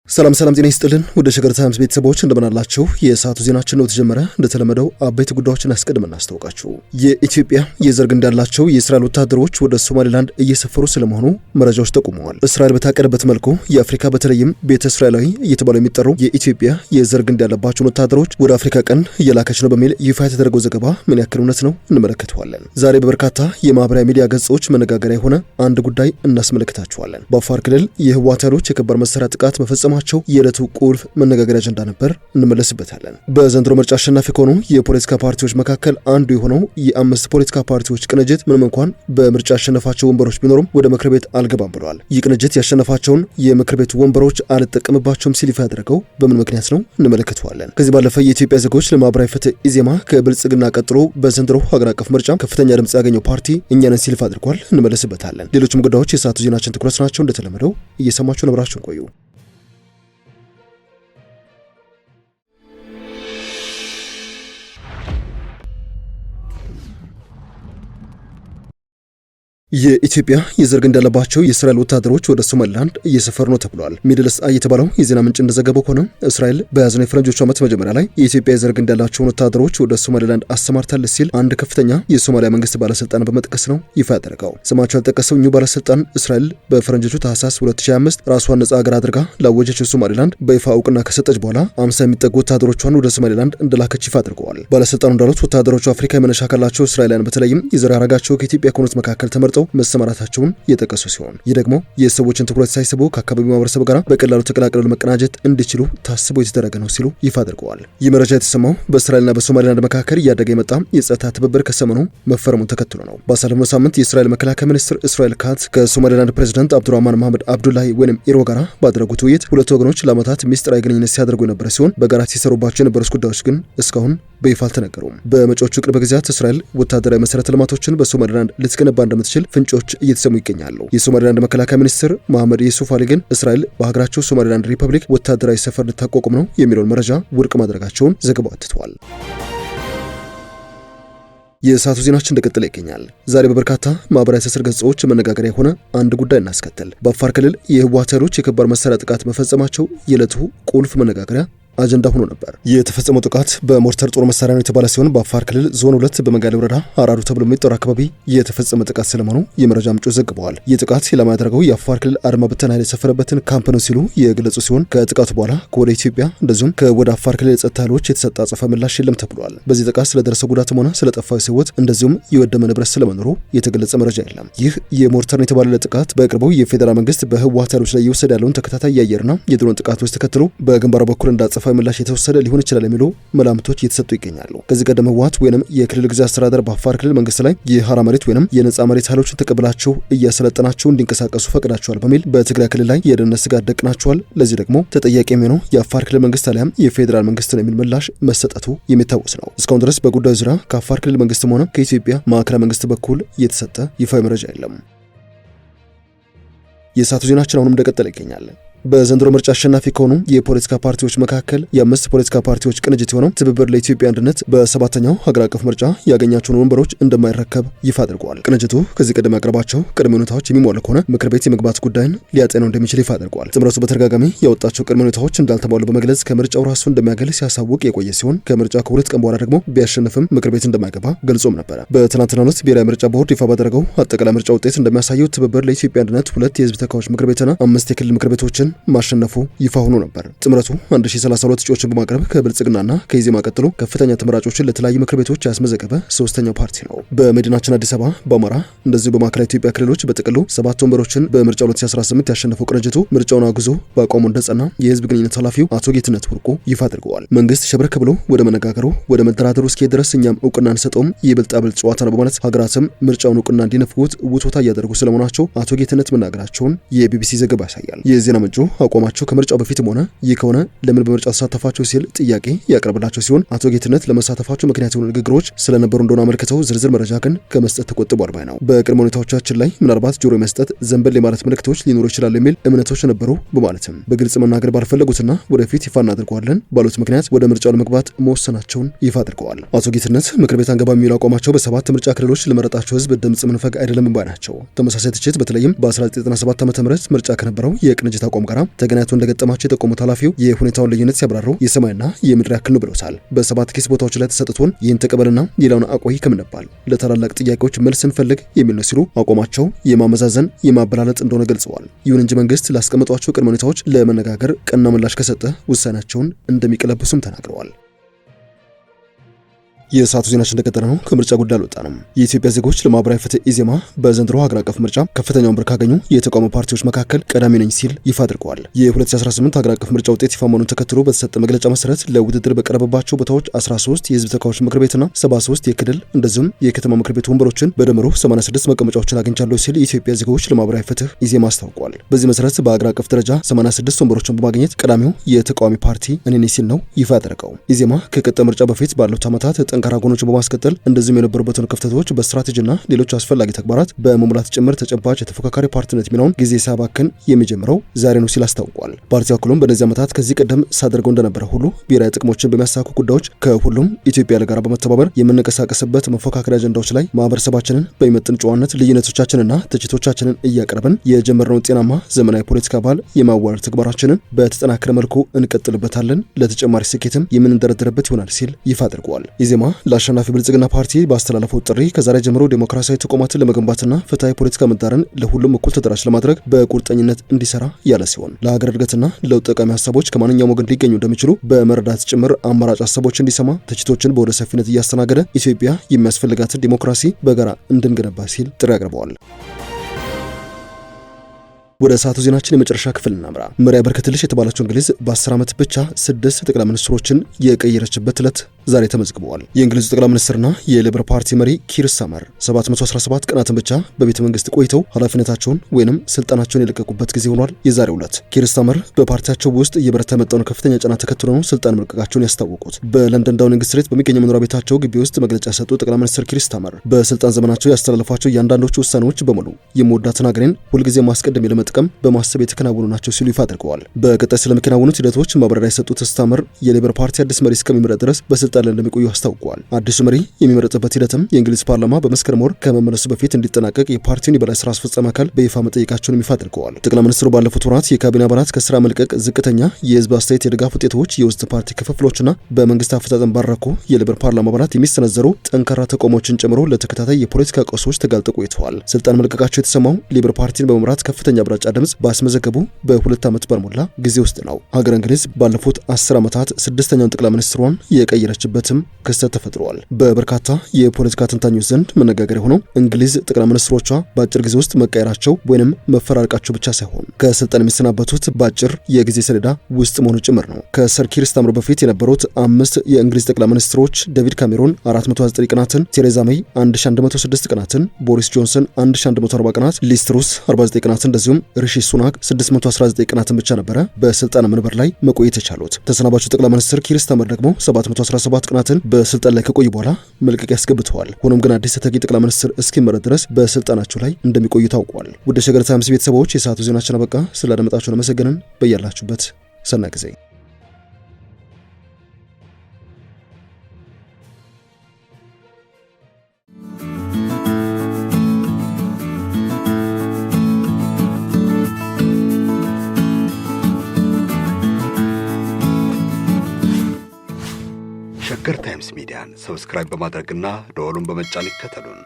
ሰላም ጤና ይስጥልን ወደ ሸገር ታይምስ ቤተሰቦች እንደምናላችሁ የሰዓቱ ዜናችን ነው ተጀመረ። እንደተለመደው አበይት ጉዳዮችን አስቀድመን እናስተዋውቃችሁ። የኢትዮጵያ የዘር ግንድ ያላቸው የእስራኤል ወታደሮች ወደ ሶማሊላንድ እየሰፈሩ ስለመሆኑ መረጃዎች ጠቁመዋል። እስራኤል በታቀደበት መልኩ የአፍሪካ በተለይም ቤተ እስራኤላዊ እየተባሉ የሚጠሩ የኢትዮጵያ የዘር ግንድ ያለባቸውን ወታደሮች ወደ አፍሪካ ቀንድ እየላከች ነው በሚል ይፋ የተደረገው ዘገባ ምን ያክል እውነት ነው እንመለከተዋለን። ዛሬ በበርካታ የማህበራዊ ሚዲያ ገጾች መነጋገሪያ የሆነ አንድ ጉዳይ እናስመለክታችኋለን። በአፋር ክልል የህወሓት ኃይሎች የከባድ መሳሪያ ጥቃት መፈጸማቸው የዕለቱ ቁልፍ መነጋገሪያ አጀንዳ ነበር። እንመለስበታለን። በዘንድሮ ምርጫ አሸናፊ ከሆኑ የፖለቲካ ፓርቲዎች መካከል አንዱ የሆነው የአምስት ፖለቲካ ፓርቲዎች ቅንጅት ምንም እንኳን በምርጫ ያሸነፋቸው ወንበሮች ቢኖሩም ወደ ምክር ቤት አልገባም ብለዋል። ይህ ቅንጅት ያሸነፋቸውን የምክር ቤት ወንበሮች አልጠቀምባቸውም ሲል ይፋ ያደረገው በምን ምክንያት ነው እንመለከተዋለን። ከዚህ ባለፈ የኢትዮጵያ ዜጎች ለማህበራዊ ፍትህ ኢዜማ ከብልጽግና ቀጥሎ በዘንድሮ ሀገር አቀፍ ምርጫ ከፍተኛ ድምጽ ያገኘው ፓርቲ እኛንን ሲል ይፋ አድርጓል። እንመለስበታለን። ሌሎችም ጉዳዮች የሰዓቱ ዜናችን ትኩረት ናቸው። እንደተለመደው እየሰማችሁ ነብራችሁን ቆዩ። የኢትዮጵያ የዘር ግንድ ያለባቸው የእስራኤል ወታደሮች ወደ ሶማሊላንድ እየሰፈሩ ነው ተብሏል። ሚድልስ አይ የተባለው የዜና ምንጭ እንደዘገበው ከሆነ እስራኤል በያዝነው የፈረንጆቹ ዓመት መጀመሪያ ላይ የኢትዮጵያ የዘር ግንድ ያላቸውን ወታደሮች ወደ ሶማሊላንድ አሰማርታለች ሲል አንድ ከፍተኛ የሶማሊያ መንግስት ባለስልጣን በመጥቀስ ነው ይፋ ያደረገው። ስማቸው ያልጠቀሰው እኚሁ ባለስልጣን እስራኤል በፈረንጆቹ ታህሳስ 2025 ራሷን ነጻ ሀገር አድርጋ ላወጀችው ሶማሊላንድ በይፋ እውቅና ከሰጠች በኋላ 50 የሚጠጉ ወታደሮቿን ወደ ሶማሊላንድ እንደላከች ይፋ አድርገዋል። ባለስልጣኑ እንዳሉት ወታደሮቹ አፍሪካ መነሻ ካላቸው እስራኤላውያን በተለይም የዘር ሐረጋቸው ከኢትዮጵያ ከሆኑት መካከል ተመርጠው መሰማራታቸውን የጠቀሱ ሲሆን ይህ ደግሞ የሰዎችን ትኩረት ሳይስቡ ከአካባቢው ማህበረሰብ ጋር በቀላሉ ተቀላቅለው ለመቀናጀት እንዲችሉ ታስቦ የተደረገ ነው ሲሉ ይፋ አድርገዋል። ይህ መረጃ የተሰማው በእስራኤልና በሶማሊላንድ መካከል እያደገ የመጣ የጸጥታ ትብብር ከሰሞኑ መፈረሙን ተከትሎ ነው። ባሳለፍነው ሳምንት የእስራኤል መከላከያ ሚኒስትር እስራኤል ካትዝ ከሶማሊላንድ ፕሬዚዳንት አብዱራህማን መሐመድ አብዱላሂ ወይም ኢሮ ጋር ባደረጉት ውይይት ሁለቱ ወገኖች ለዓመታት ሚስጥራዊ ግንኙነት ሲያደርጉ የነበረ ሲሆን በጋራ ሲሰሩባቸው የነበሩት ጉዳዮች ግን እስካሁን በይፋ አልተነገሩም። በመጪዎቹ ቅርብ ጊዜያት እስራኤል ወታደራዊ መሰረተ ልማቶችን በሶማሊላንድ ልትገነባ እንደምትችል ፍንጮች እየተሰሙ ይገኛሉ። የሶማሊላንድ መከላከያ ሚኒስትር መሐመድ ዩሱፍ አሊ ግን እስራኤል በሀገራቸው ሶማሊላንድ ሪፐብሊክ ወታደራዊ ሰፈር ልታቋቁም ነው የሚለውን መረጃ ውድቅ ማድረጋቸውን ዘገባው አትተዋል። የሰዓቱ ዜናችን እንደቀጠለ ይገኛል። ዛሬ በበርካታ ማህበራዊ ትስስር ገጾች መነጋገሪያ የሆነ አንድ ጉዳይ እናስከተል። በአፋር ክልል የህወሓት ኃይሎች የከባድ መሳሪያ ጥቃት መፈጸማቸው የዕለቱ ቁልፍ መነጋገሪያ አጀንዳ ሆኖ ነበር። የተፈጸመው ጥቃት በሞርተር ጦር መሳሪያ ነው የተባለ ሲሆን በአፋር ክልል ዞን 2 በመጋሌ ወረዳ አራዱ ተብሎ የሚጠራ አካባቢ የተፈጸመ ጥቃት ስለመሆኑ የመረጃ ምንጮች ዘግበዋል። ይህ ጥቃት ኢላማ ያደረገው የአፋር ክልል አድማ ብተና ኃይል የሰፈረበትን ካምፕ ነው ሲሉ የገለጹ ሲሆን ከጥቃቱ በኋላ ከወደ ኢትዮጵያ እንደዚሁም ከወደ አፋር ክልል የጸጥታ ኃይሎች የተሰጠ አጸፋ ምላሽ የለም ተብሏል። በዚህ ጥቃት ስለደረሰ ጉዳትም ሆነ ስለጠፋው ሕይወት እንደዚሁም የወደመ ንብረት ስለመኖሩ የተገለጸ መረጃ የለም። ይህ የሞርተር ነው የተባለ ጥቃት በቅርቡ የፌዴራል መንግስት በህወሓት ኃይሎች ላይ እየወሰደ ያለውን ተከታታይ የአየርና የድሮን ጥቃቶች ተከትሎ በግንባሩ በኩል እንዳጸፋ ምላሽ የተወሰደ ሊሆን ይችላል የሚሉ መላምቶች እየተሰጡ ይገኛሉ። ከዚህ ቀደም ህወሓት ወይንም የክልል ጊዜያዊ አስተዳደር በአፋር ክልል መንግስት ላይ የሐራ መሬት ወይንም የነጻ መሬት ኃይሎችን ተቀብላቸው እያሰለጠናቸው እንዲንቀሳቀሱ ፈቅዳቸዋል በሚል በትግራይ ክልል ላይ የደህንነት ስጋት ደቅናቸዋል። ለዚህ ደግሞ ተጠያቂ የሚሆነው የአፋር ክልል መንግስት አሊያም የፌዴራል መንግስት ነው የሚል ምላሽ መሰጠቱ የሚታወስ ነው። እስካሁን ድረስ በጉዳዩ ዙሪያ ከአፋር ክልል መንግስትም ሆነ ከኢትዮጵያ ማዕከላዊ መንግስት በኩል የተሰጠ ይፋዊ መረጃ የለም። የሰዓቱ ዜናችን አሁንም እንደቀጠለ ይገኛል። በዘንድሮ ምርጫ አሸናፊ ከሆኑ የፖለቲካ ፓርቲዎች መካከል የአምስት ፖለቲካ ፓርቲዎች ቅንጅት የሆነው ትብብር ለኢትዮጵያ አንድነት በሰባተኛው ሀገር አቀፍ ምርጫ ያገኛቸውን ወንበሮች እንደማይረከብ ይፋ አድርጓል። ቅንጅቱ ከዚህ ቀደም ያቀረባቸው ቅድመ ሁኔታዎች የሚሟሉ ከሆነ ምክር ቤት የመግባት ጉዳይን ሊያጤነው እንደሚችል ይፋ አድርጓል። ጥምረቱ በተደጋጋሚ ያወጣቸው ቅድመ ሁኔታዎች እንዳልተሟሉ በመግለጽ ከምርጫው ራሱ እንደሚያገል ሲያሳውቅ የቆየ ሲሆን ከምርጫ ከሁለት ቀን በኋላ ደግሞ ቢያሸንፍም ምክር ቤት እንደማይገባ ገልጾም ነበረ። በትናንትናው ዕለት ብሔራዊ ምርጫ ቦርድ ይፋ ባደረገው አጠቃላይ ምርጫ ውጤት እንደሚያሳየው ትብብር ለኢትዮጵያ አንድነት 2 የህዝብ ተወካዮች ምክር ቤትና 5 የክልል ምክር ቤቶችን ማሸነፉ ይፋ ሆኖ ነበር። ጥምረቱ 1032 እጩዎችን በማቅረብ ከብልጽግናና ከኢዜማ ቀጥሎ ከፍተኛ ተመራጮችን ለተለያዩ ምክር ቤቶች ያስመዘገበ ሶስተኛው ፓርቲ ነው። በመዲናችን አዲስ አበባ፣ በአማራ እንደዚሁ በማዕከላዊ ኢትዮጵያ ክልሎች በጥቅሉ 7 ወንበሮችን በምርጫ 2018 ያሸነፈው ቅንጅቱ ምርጫውን አጉዞ በአቋሙ እንደጸና የህዝብ ግንኙነት ኃላፊው አቶ ጌትነት ወርቁ ይፋ አድርገዋል። መንግስት ሸብረክ ብሎ ወደ መነጋገሩ ወደ መደራደሩ እስኪሄድ ድረስ እኛም እውቅና አንሰጠውም፣ የብልጣብልጥ ጨዋታ ነው በማለት ሀገራትም ምርጫውን እውቅና እንዲነፍጉት ውቶታ እያደረጉ ስለመሆናቸው አቶ ጌትነት መናገራቸውን የቢቢሲ ዘገባ ያሳያል። የዜና ምንጩ አቋማቸው ከምርጫው በፊትም ሆነ ይህ ከሆነ ለምን በምርጫ ተሳተፋቸው ሲል ጥያቄ ያቀርብላቸው ሲሆን አቶ ጌትነት ለመሳተፋቸው ምክንያት የሆኑ ንግግሮች ስለነበሩ እንደሆነ አመልክተው ዝርዝር መረጃ ግን ከመስጠት ተቆጥቧል ባይ ነው። በቅድመ ሁኔታዎቻችን ላይ ምናልባት ጆሮ የመስጠት ዘንበል የማለት ምልክቶች ሊኖሩ ይችላሉ የሚል እምነቶች ነበሩ በማለትም በግልጽ መናገር ባልፈለጉትና ወደፊት ይፋ እናደርገዋለን ባሉት ምክንያት ወደ ምርጫው ለመግባት መወሰናቸውን ይፋ አድርገዋል። አቶ ጌትነት ምክር ቤት አንገባ የሚሉ አቋማቸው በ7 ምርጫ ክልሎች ለመረጣቸው ህዝብ ድምጽ መንፈግ አይደለም ባይ ናቸው። ተመሳሳይ ትችት በተለይም በ1997 ዓ.ም ምርጫ ከነበረው የቅንጅት አቋም ጋር ተገናኝቶ እንደገጠማቸው የጠቆሙት ኃላፊው የሁኔታውን ልዩነት ሲያብራሩ የሰማይና የምድር ያክል ነው ብለውታል። በሰባት ኪስ ቦታዎች ላይ ተሰጥቶን ይህን ተቀበልና ሌላውን አቆይ ከምንባል ለታላላቅ ጥያቄዎች መልስ እንፈልግ የሚል ነው ሲሉ አቋማቸው የማመዛዘን የማበላለጥ እንደሆነ ገልጸዋል። ይሁን እንጂ መንግስት ላስቀመጧቸው ቅድመ ሁኔታዎች ለመነጋገር ቀና ምላሽ ከሰጠ ውሳኔያቸውን እንደሚቀለብሱም ተናግረዋል። የሰዓቱ ዜናችን እንደቀጠለ ነው። ከምርጫ ጉዳይ አልወጣንም። የኢትዮጵያ ዜጎች ለማህበራዊ ፍትህ ኢዜማ በዘንድሮ ሀገር አቀፍ ምርጫ ከፍተኛውን ብር ካገኙ የተቃውሞ ፓርቲዎች መካከል ቀዳሚ ነኝ ሲል ይፋ አድርገዋል። የ2018 ሀገር አቀፍ ምርጫ ውጤት ይፋ መሆኑን ተከትሎ በተሰጠ መግለጫ መሰረት ለውድድር በቀረበባቸው ቦታዎች 13 የህዝብ ተወካዮች ምክር ቤትና 73 የክልል እንደዚሁም የከተማ ምክር ቤት ወንበሮችን በድምሩ 86 መቀመጫዎችን አግኝቻለሁ ሲል የኢትዮጵያ ዜጎች ለማህበራዊ ፍትህ ኢዜማ አስታውቋል። በዚህ መሰረት በሀገር አቀፍ ደረጃ 86 ወንበሮችን በማግኘት ቀዳሚው የተቃዋሚ ፓርቲ እኔ ነኝ ሲል ነው ይፋ ያደረገው። ኢዜማ ከቀጣይ ምርጫ በፊት ባሉት ዓመታት ጠንካራ ጎኖችን በማስቀጠል እንደዚሁም የነበሩበትን ክፍተቶች በስትራቴጂና ሌሎች አስፈላጊ ተግባራት በመሙላት ጭምር ተጨባጭ የተፎካካሪ ፓርቲነት ሚናውን ጊዜ ሳያባክን የሚጀምረው ዛሬ ነው ሲል አስታውቋል። ፓርቲው አክሎም በእነዚህ ዓመታት ከዚህ ቀደም ሳደርገው እንደነበረ ሁሉ ብሔራዊ ጥቅሞችን በሚያሳኩ ጉዳዮች ከሁሉም ኢትዮጵያ ጋር በመተባበር የምንንቀሳቀስበት መፎካከሪ አጀንዳዎች ላይ ማህበረሰባችንን በሚመጥን ጨዋነት ልዩነቶቻችንና ትችቶቻችንን እያቀረብን የጀመርነውን ጤናማ ዘመናዊ ፖለቲካ ባህል የማዋረድ ተግባራችንን በተጠናከረ መልኩ እንቀጥልበታለን። ለተጨማሪ ስኬትም የምንደረድርበት ይሆናል ሲል ይፋ አድርጓል። ኢዜማ ለአሸናፊ ብልጽግና ፓርቲ ባስተላለፈው ጥሪ ከዛሬ ጀምሮ ዴሞክራሲያዊ ተቋማትን ለመገንባትና ፍትሃዊ ፖለቲካ ምህዳርን ለሁሉም እኩል ተደራሽ ለማድረግ በቁርጠኝነት እንዲሰራ ያለ ሲሆን ለሀገር እድገትና ለውጥ ጠቃሚ ሀሳቦች ከማንኛውም ወገን ሊገኙ እንደሚችሉ በመረዳት ጭምር አማራጭ ሀሳቦች እንዲሰማ፣ ትችቶችን በወደ ሰፊነት እያስተናገደ ኢትዮጵያ የሚያስፈልጋትን ዴሞክራሲ በጋራ እንድንገነባ ሲል ጥሪ አቅርበዋል። ወደ ሰዓቱ ዜናችን የመጨረሻ ክፍል እናምራ። መሪ ያበረከትልሽ የተባለችው እንግሊዝ በ10 ዓመት ብቻ 6 ጠቅላይ ሚኒስትሮችን የቀየረችበት ዕለት ዛሬ ተመዝግበዋል። የእንግሊዙ ጠቅላይ ሚኒስትርና የሌበር ፓርቲ መሪ ኪር ስታርመር 717 ቀናትን ብቻ በቤተ መንግስት ቆይተው ኃላፊነታቸውን ወይንም ስልጣናቸውን የለቀቁበት ጊዜ ሆኗል። የዛሬው ዕለት ኪር ስታርመር በፓርቲያቸው ውስጥ እየበረታ የመጣውን ከፍተኛ ጫና ተከትሎ ነው ስልጣን መልቀቃቸውን ያስታወቁት። በለንደን ዳውኒንግ ስትሪት በሚገኘው መኖሪያ ቤታቸው ግቢ ውስጥ መግለጫ የሰጡት ጠቅላይ ሚኒስትር ኪር ስታርመር በስልጣን ዘመናቸው ያስተላለፏቸው እያንዳንዶቹ ውሳኔዎች በሙሉ የምወዳትን ሀገሬን ሁልጊዜ ማስቀደም ለመጥቀም በማሰብ የተከናወኑ ናቸው ሲሉ ይፋ አድርገዋል። በቀጣይ ስለሚከናወኑት ሂደቶች ማብራሪያ የሰጡት ስታርመር የሌበር ፓርቲ አዲስ መሪ እስከሚመረጥ ድረስ በስልጣን ላይ እንደሚቆዩ አስታውቀዋል። አዲሱ መሪ የሚመረጥበት ሂደትም የእንግሊዝ ፓርላማ በመስከረም ወር ከመመለሱ በፊት እንዲጠናቀቅ የፓርቲውን የበላይ ስራ አስፈጻሚ አካል በይፋ መጠየቃቸውን ይፋ አድርገዋል። ጠቅላይ ሚኒስትሩ ባለፉት ወራት የካቢኔ አባላት ከስራ መልቀቅ፣ ዝቅተኛ የህዝብ አስተያየት የድጋፍ ውጤቶች፣ የውስጥ ፓርቲ ክፍፍሎችና በመንግስት አፈጻጸም ባረኩ የሌበር ፓርላማ አባላት የሚሰነዘሩ ጠንካራ ተቃውሞችን ጨምሮ ለተከታታይ የፖለቲካ ቀውሶች ተጋልጠው ቆይተዋል። ስልጣን መልቀቃቸው የተሰማው ሌበር ፓርቲን በመምራት ከፍተኛ አብላጫ ድምጽ ባስመዘገቡ በ2 ዓመት ባልሞላ ጊዜ ውስጥ ነው። ሀገር እንግሊዝ ባለፉት 10 ዓመታት 6ኛውን ጠቅላይ ሚኒስትሯን የቀየረችበትም ክስተት ተፈጥሯል። በበርካታ የፖለቲካ ተንታኞች ዘንድ መነጋገሪያ ሆነው እንግሊዝ ጠቅላይ ሚኒስትሮቿ በአጭር ጊዜ ውስጥ መቀየራቸው ወይንም መፈራረቃቸው ብቻ ሳይሆን ከስልጣን የሚሰናበቱት በአጭር የጊዜ ሰሌዳ ውስጥ መሆኑ ጭምር ነው። ከሰር ኪር ስታርመር በፊት የነበሩት 5 የእንግሊዝ ጠቅላይ ሚኒስትሮች ዴቪድ ካሜሮን 429 ቀናትን፣ ቴሬዛ ሜይ 1106 ቀናትን፣ ቦሪስ ጆንሰን 1140 ቀናት፣ ሊዝ ትሩስ 49 ቀናትን እንደዚሁም ሪሺ ሱናክ 619 ቀናትን ብቻ ነበረ በስልጣን መንበር ላይ መቆየት የቻሉት። ተሰናባቹ ጠቅላይ ሚኒስትር ኪር ስታርመር ደግሞ 717 ቀናትን በስልጣን ላይ ከቆዩ በኋላ መልቀቂያ ያስገብተዋል። ሆኖም ግን አዲስ ተተኪ ጠቅላይ ሚኒስትር እስኪመረጥ ድረስ በስልጣናቸው ላይ እንደሚቆዩ ታውቋል። ወደ ሸገር ታይምስ ቤተሰቦች የሰዓቱ ዜናችን አበቃ። ስላደመጣችሁን አመሰግንን። በያላችሁበት ሰናይ ጊዜ ሸገር ታይምስ ሚዲያን ሰብስክራይብ በማድረግና ደወሉን በመጫን ይከተሉን።